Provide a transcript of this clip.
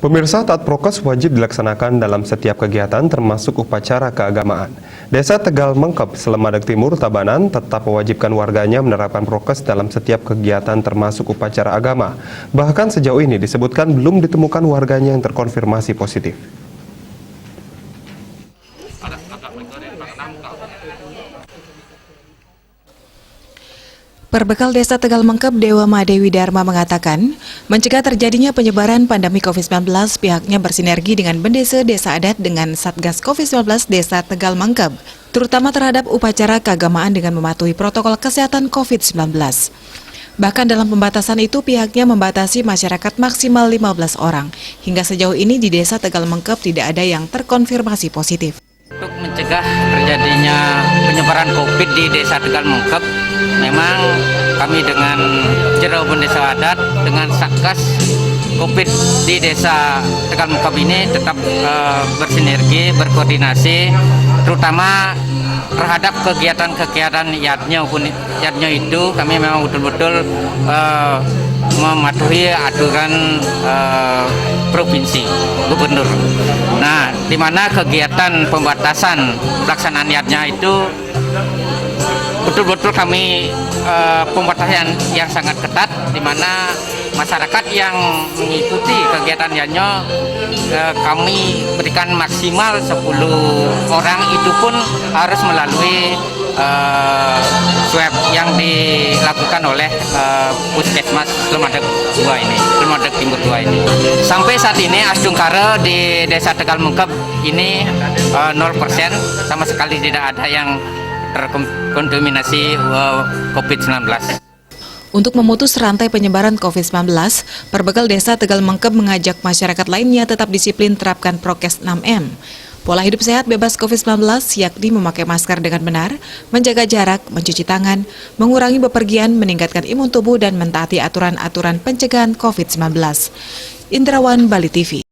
Pemirsa, taat prokes wajib dilaksanakan dalam setiap kegiatan termasuk upacara keagamaan. Desa Tegal Mengkep, Selemadeg Timur, Tabanan tetap mewajibkan warganya menerapkan prokes dalam setiap kegiatan termasuk upacara agama. Bahkan sejauh ini disebutkan belum ditemukan warganya yang terkonfirmasi positif. Perbekal Desa Tegal Mengkep, Dewa Madewi Dharma mengatakan, mencegah terjadinya penyebaran pandemi COVID-19, pihaknya bersinergi dengan Bendesa Desa Adat dengan Satgas COVID-19 Desa Tegal Mengkep, terutama terhadap upacara keagamaan dengan mematuhi protokol kesehatan COVID-19. Bahkan dalam pembatasan itu, pihaknya membatasi masyarakat maksimal 15 orang. Hingga sejauh ini di Desa Tegal Mengkep tidak ada yang terkonfirmasi positif. Untuk mencegah terjadinya penyebaran COVID di Desa Tegal Mengkep, memang kami dengan Jero Bendesa Adat dengan Satgas COVID di Desa Tegal Mengkep ini tetap bersinergi, berkoordinasi, terutama terhadap kegiatan-kegiatan yatnya itu kami memang betul-betul mematuhi aturan provinsi gubernur. Nah, di mana kegiatan pembatasan pelaksanaan yatnya itu betul-betul kami pembatasan yang sangat ketat, di mana masyarakat yang mengikuti kegiatan yatnya kami berikan maksimal 10 orang, itu pun harus melalui swab yang dilakukan oleh Puskesmas Selemadeg 2 ini, Selemadeg Timur 2 ini. Sampai saat ini Asdungkare di Desa Tegal Mengkep ini 0%, sama sekali tidak ada yang terkontaminasi COVID-19. Untuk memutus rantai penyebaran COVID-19, Perbekal Desa Tegal Mengkep mengajak masyarakat lainnya tetap disiplin terapkan prokes 6M. Pola hidup sehat bebas COVID-19 yakni memakai masker dengan benar, menjaga jarak, mencuci tangan, mengurangi bepergian, meningkatkan imun tubuh, dan mentaati aturan-aturan pencegahan COVID-19. Indrawan, Bali TV.